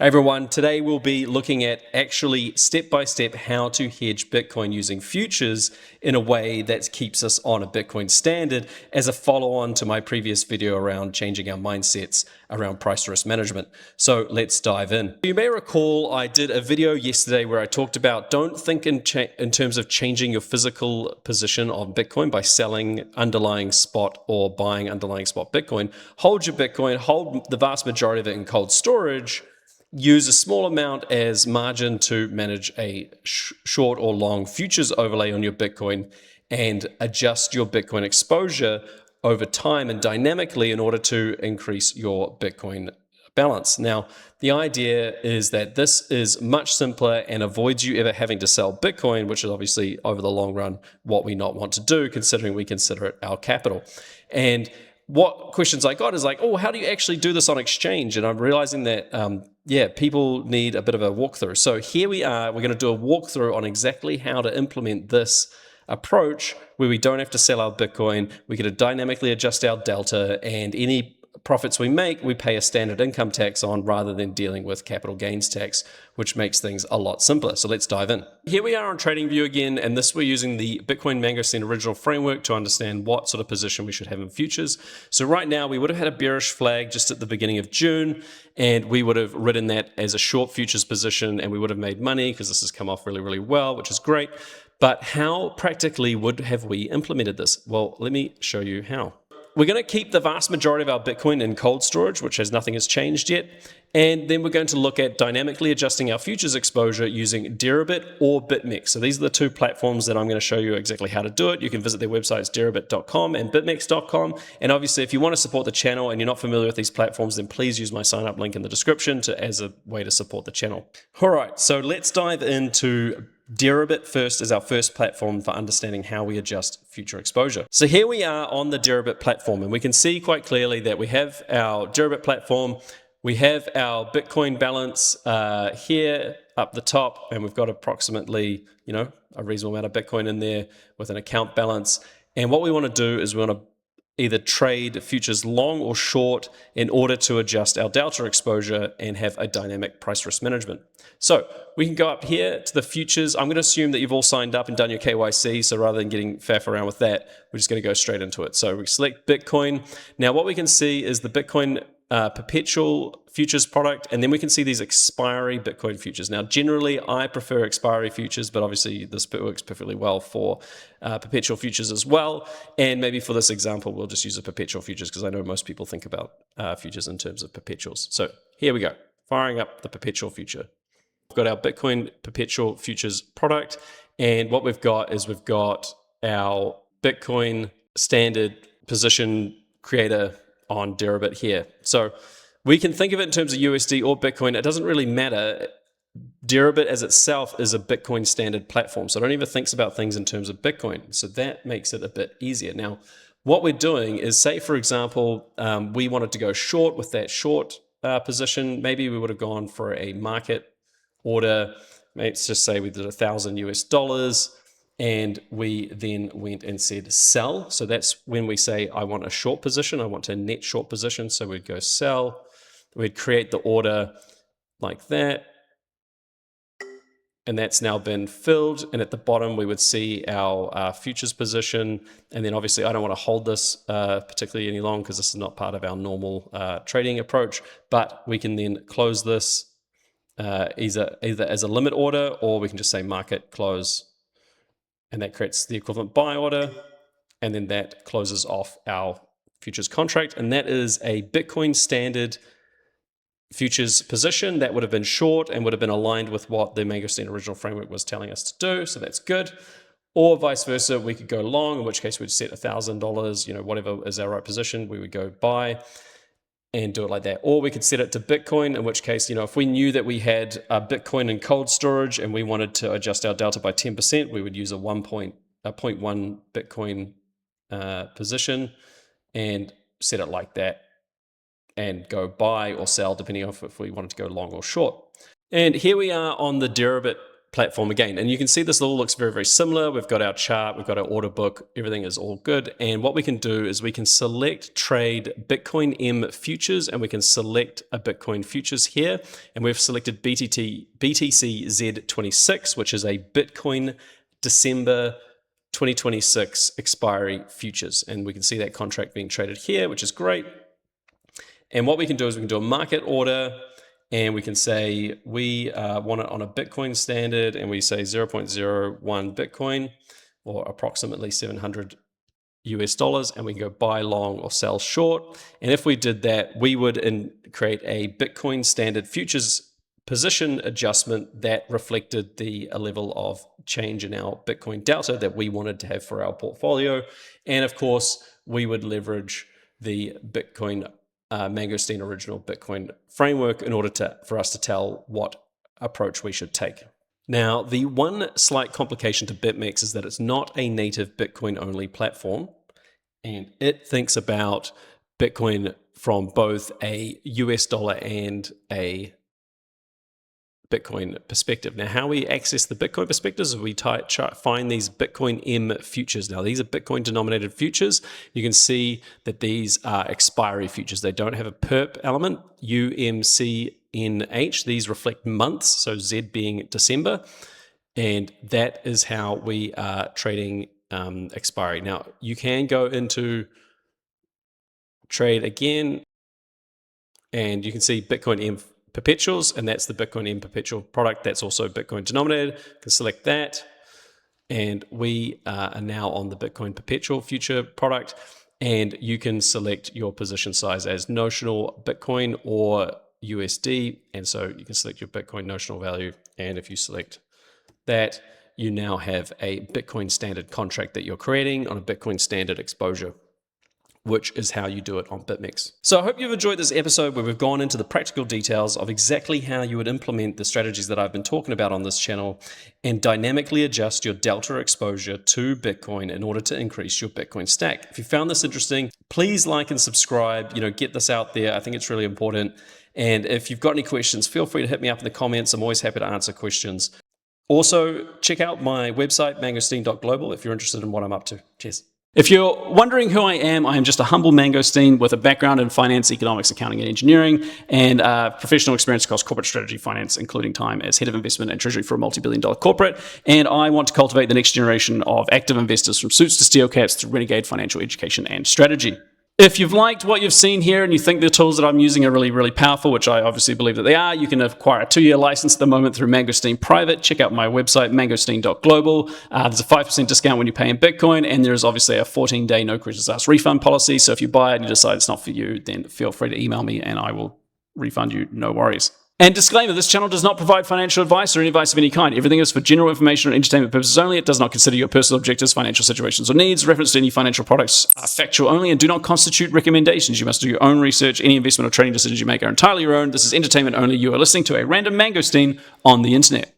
Hey everyone, today we'll be looking at actually step-by-step how to hedge Bitcoin using futures in a way that keeps us on a Bitcoin standard as a follow-on to my previous video around changing our mindsets around price risk management. So let's dive in. You may recall I did a video yesterday where I talked about don't think in terms of changing your physical position on Bitcoin by selling underlying spot or buying underlying spot Bitcoin. Hold your Bitcoin, hold the vast majority of it in cold storage, use a small amount as margin to manage a short or long futures overlay on your Bitcoin and adjust your Bitcoin exposure over time and dynamically in order to increase your Bitcoin balance. Now, the idea is that this is much simpler and avoids you ever having to sell Bitcoin, which is obviously over the long run what we not want to do, considering we consider it our capital. And what questions I got is like, oh, how do you actually do this on exchange? And I'm realizing that, people need a bit of a walkthrough. So here we are, we're going to do a walkthrough on exactly how to implement this approach where we don't have to sell our Bitcoin. We can dynamically adjust our delta, and any profits we make, we pay a standard income tax on rather than dealing with capital gains tax, which makes things a lot simpler. So let's dive in. Here we are on TradingView again, and this we're using the Bitcoin Mangosteen original framework to understand what sort of position we should have in futures. So right now we would have had a bearish flag just at the beginning of June, and we would have ridden that as a short futures position, and we would have made money because this has come off really, really well, which is great. But how practically have we implemented this? Well, let me show you how. We're going to keep the vast majority of our Bitcoin in cold storage, which nothing has changed yet. And then we're going to look at dynamically adjusting our futures exposure using Deribit or Bitmex. So these are the two platforms that I'm going to show you exactly how to do it. You can visit their websites, deribit.com and bitmex.com. And obviously, if you want to support the channel and you're not familiar with these platforms, then please use my sign up link in the description as a way to support the channel. All right, so let's dive into Deribit first as our first platform for understanding how we adjust future exposure. So here we are on the Deribit platform, and we can see quite clearly that we have our Deribit platform. We have our Bitcoin balance here up the top, and we've got approximately, a reasonable amount of Bitcoin in there with an account balance. And what we want to do is we want to either trade futures long or short in order to adjust our delta exposure and have a dynamic price risk management. So we can go up here to the futures. I'm going to assume that you've all signed up and done your KYC. So rather than getting faff around with that, we're just going to go straight into it. So we select Bitcoin. Now what we can see is the Bitcoin perpetual futures product, and then we can see these expiry Bitcoin futures. Now, generally, I prefer expiry futures, but obviously this works perfectly well for perpetual futures as well. And maybe for this example, we'll just use a perpetual futures because I know most people think about futures in terms of perpetuals. So here we go, firing up the perpetual future. We've got our Bitcoin perpetual futures product, and what we've got is we've got our Bitcoin standard position creator on Deribit here. So we can think of it in terms of USD or Bitcoin. It doesn't really matter. Deribit as itself is a Bitcoin standard platform. So don't even think about things in terms of Bitcoin. So that makes it a bit easier. Now, what we're doing is, say, for example, we wanted to go short with that short position. Maybe we would have gone for a market order. Let's just say we did $1,000 US. And we then went and said sell. So that's when we say, I want a short position. I want a net short position. So we'd go sell. We'd create the order like that. And that's now been filled. And at the bottom, we would see our futures position. And then obviously, I don't want to hold this particularly any long because this is not part of our normal trading approach. But we can then close this either as a limit order, or we can just say market close. And that creates the equivalent buy order, and then that closes off our futures contract. And that is a Bitcoin standard futures position that would have been short and would have been aligned with what the Mangosteen original framework was telling us to do. So that's good. Or vice versa, we could go long, in which case we'd set $1,000, whatever is our right position, we would go buy and do it like that. Or we could set it to Bitcoin, in which case, if we knew that we had a Bitcoin in cold storage and we wanted to adjust our delta by 10%, we would use a 0.1 Bitcoin position and set it like that and go buy or sell, depending on if we wanted to go long or short. And here we are on the Deribit platform again. And you can see this all looks very, very similar. We've got our chart, we've got our order book, everything is all good. And what we can do is we can select trade Bitcoin M futures, and we can select a Bitcoin futures here. And we've selected BTC Z26, which is a Bitcoin December 2026 expiry futures. And we can see that contract being traded here, which is great. And what we can do is we can do a market order, and we can say we want it on a Bitcoin standard, and we say 0.01 Bitcoin, or approximately $700 US, and we can go buy long or sell short. And if we did that, we would create a Bitcoin standard futures position adjustment that reflected the level of change in our Bitcoin delta that we wanted to have for our portfolio. And of course, we would leverage the Bitcoin Mangosteen original Bitcoin framework in order for us to tell what approach we should take. Now, the one slight complication to Bitmex is that it's not a native Bitcoin-only platform, and it thinks about Bitcoin from both a US dollar and a Bitcoin perspective. Now, how we access the Bitcoin perspectives is we find these Bitcoin M futures. Now, these are Bitcoin denominated futures. You can see that these are expiry futures. They don't have a perp element, UMCNH. These reflect months, so Z being December. And that is how we are trading expiry. Now, you can go into trade again, and you can see Bitcoin M perpetuals, and that's the Bitcoin M perpetual product. That's also Bitcoin denominated. You can select that, and we are now on the Bitcoin perpetual future product, and you can select your position size as notional Bitcoin or USD, and so you can select your Bitcoin notional value, and if you select that, you now have a Bitcoin standard contract that you're creating on a Bitcoin standard exposure, which is how you do it on Bitmex. So I hope you've enjoyed this episode where we've gone into the practical details of exactly how you would implement the strategies that I've been talking about on this channel and dynamically adjust your delta exposure to Bitcoin in order to increase your Bitcoin stack. If you found this interesting, please like and subscribe, get this out there. I think it's really important. And if you've got any questions, feel free to hit me up in the comments. I'm always happy to answer questions. Also, check out my website, mangosteen.global, if you're interested in what I'm up to. Cheers. If you're wondering who I am just a humble Mangosteen with a background in finance, economics, accounting, and engineering, and professional experience across corporate strategy, finance, including time as head of investment and treasury for a multi-billion-dollar corporate. And I want to cultivate the next generation of active investors from suits to steel caps through renegade financial education and strategy. If you've liked what you've seen here and you think the tools that I'm using are really, really powerful, which I obviously believe that they are, you can acquire a 2-year license at the moment through Mangosteen Private. Check out my website, mangosteen.global. There's a 5% discount when you pay in Bitcoin, and there's obviously a 14-day no questions asked refund policy. So if you buy it and you decide it's not for you, then feel free to email me and I will refund you, no worries. And disclaimer, this channel does not provide financial advice or any advice of any kind. Everything is for general information and entertainment purposes only. It does not consider your personal objectives, financial situations, or needs. Reference to any financial products are factual only and do not constitute recommendations. You must do your own research. Any investment or trading decisions you make are entirely your own. This is entertainment only. You are listening to a random Mangosteen on the internet.